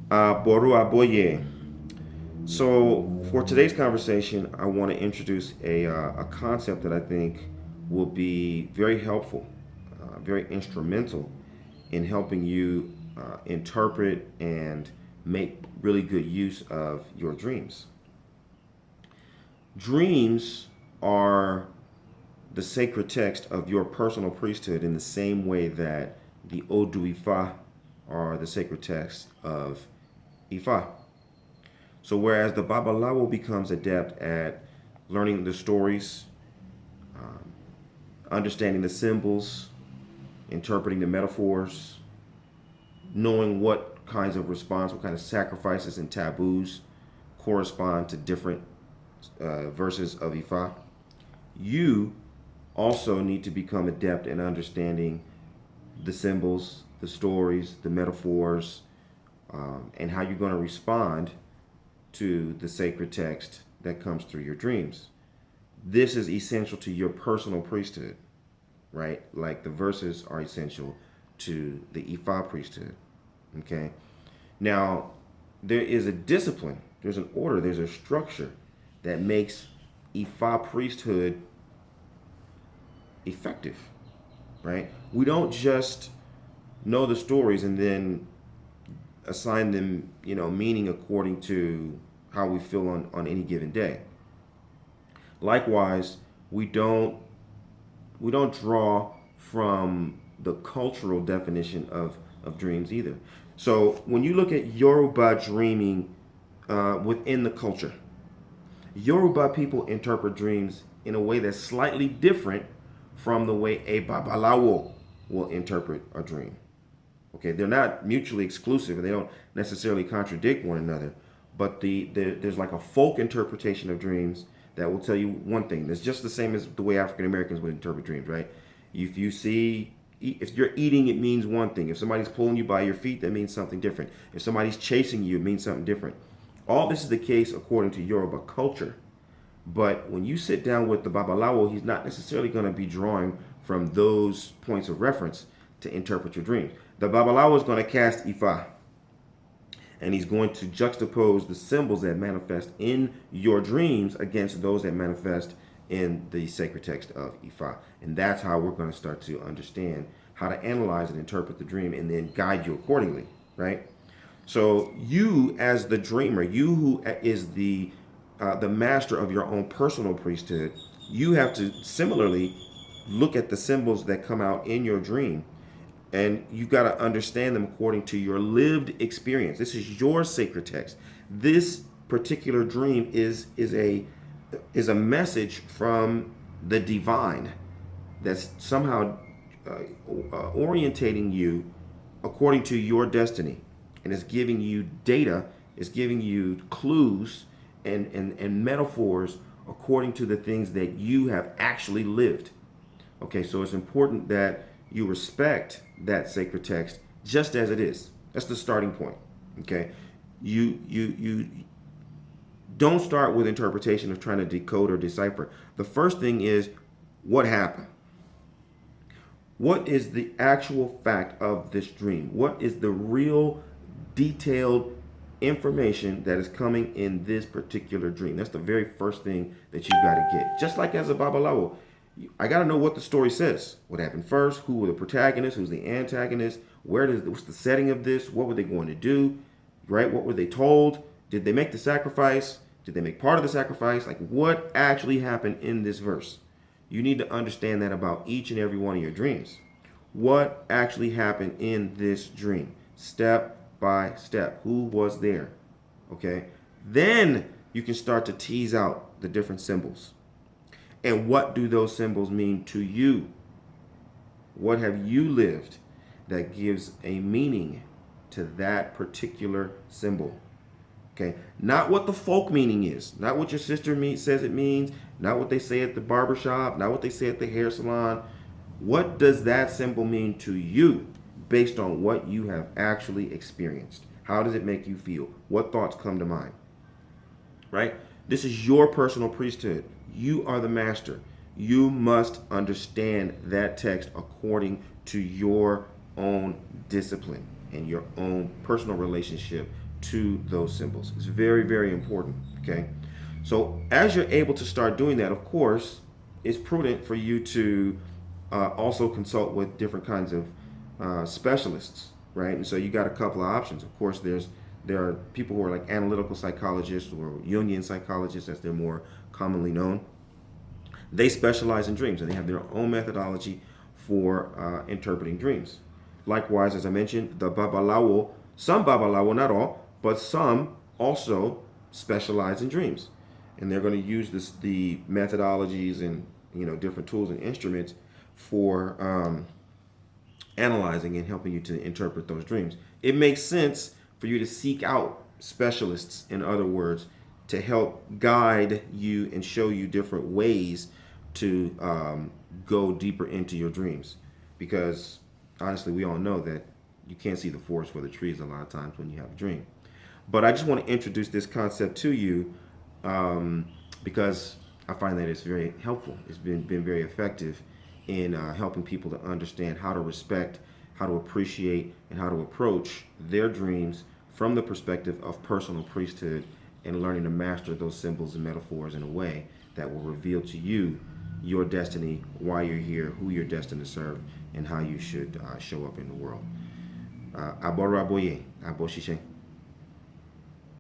Boru Aboye. So, for today's conversation, I want to introduce a concept that I think will be very helpful, very instrumental in helping you interpret and make really good use of your dreams. Dreams are the sacred text of your personal priesthood in the same way that the Odu Ifa are the sacred text of Ifa. So whereas the babalawo becomes adept at learning the stories, understanding the symbols, interpreting the metaphors, knowing what kinds of response, what kind of sacrifices and taboos correspond to different verses of Ifa, you also need to become adept in understanding the symbols, the stories, the metaphors, and how you're going to respond to the sacred text that comes through your dreams. This is essential to your personal priesthood, right? Like the verses are essential to the Ifa priesthood. Okay. Now, there is a discipline, there's an order, there's a structure that makes Ifa priesthood effective, right? We don't just know the stories and then assign them, meaning according to how we feel on any given day. Likewise, we don't we don't draw from the cultural definition of dreams either. So when you look at Yoruba dreaming within the culture, Yoruba people interpret dreams in a way that's slightly different from the way a babalawo will interpret a dream. Okay, they're not mutually exclusive and they don't necessarily contradict one another, but there's like a folk interpretation of dreams that will tell you one thing. It's just the same as the way African Americans would interpret dreams, right? If you're eating, it means one thing. If somebody's pulling you by your feet, that means something different. If somebody's chasing you, it means something different. All this is the case according to Yoruba culture. But when you sit down with the babalawo, he's not necessarily going to be drawing from those points of reference to interpret your dreams. The babalawo is going to cast Ifa, and he's going to juxtapose the symbols that manifest in your dreams against those that manifest in the sacred text of Ifa. And that's how we're going to start to understand how to analyze and interpret the dream and then guide you accordingly, right? So you as the dreamer, you who is the master of your own personal priesthood, you have to similarly look at the symbols that come out in your dream, and you've got to understand them according to your lived experience. This is your sacred text. This particular dream is a message from the divine that's somehow orientating you according to your destiny, and it's giving you data, it's giving you clues and metaphors according to the things that you have actually lived. Okay, so it's important that you respect that sacred text just as it is. That's the starting point. Okay, you don't start with interpretation of trying to decode or decipher. The first thing is what happened. What is the actual fact of this dream? What is the real detailed information that is coming in this particular dream? That's the very first thing that you got to get. Just like as a babalawo, I got to know what the story says. What happened first? Who were the protagonists? Who's the antagonist? What's the setting of this? What were they going to do? Right? What were they told? Did they make the sacrifice? Did they make part of the sacrifice? Like what actually happened in this verse? You need to understand that about each and every one of your dreams. What actually happened in this dream? Step by step. Who was there? Okay. Then you can start to tease out the different symbols. And what do those symbols mean to you? What have you lived that gives a meaning to that particular symbol? Okay, not what the folk meaning is, not what your sister says it means, not what they say at the barbershop, not what they say at the hair salon. What does that symbol mean to you based on what you have actually experienced? How does it make you feel? What thoughts come to mind? Right? This is your personal priesthood. You are the master. You must understand that text according to your own discipline and your own personal relationship to those symbols. It's very, very important. Okay. So as you're able to start doing that, of course, it's prudent for you to also consult with different kinds of specialists, right? And so you got a couple of options. Of course, there are people who are like analytical psychologists or Jungian psychologists, as they're more commonly known. They specialize in dreams, and they have their own methodology for interpreting dreams. Likewise, as I mentioned, the babalawo, some babalawo, not all, but some also specialize in dreams, and they're going to use the methodologies and different tools and instruments for analyzing and helping you to interpret those dreams. It makes sense for you to seek out specialists, in other words, to help guide you and show you different ways to go deeper into your dreams. Because honestly, we all know that you can't see the forest for the trees a lot of times when you have a dream. But I just want to introduce this concept to you because I find that it's very helpful. It's been very effective in helping people to understand how to respect, how to appreciate, and how to approach their dreams from the perspective of personal priesthood, and learning to master those symbols and metaphors in a way that will reveal to you your destiny, why you're here, who you're destined to serve, and how you should show up in the world. Abora Boye, Aboshishe.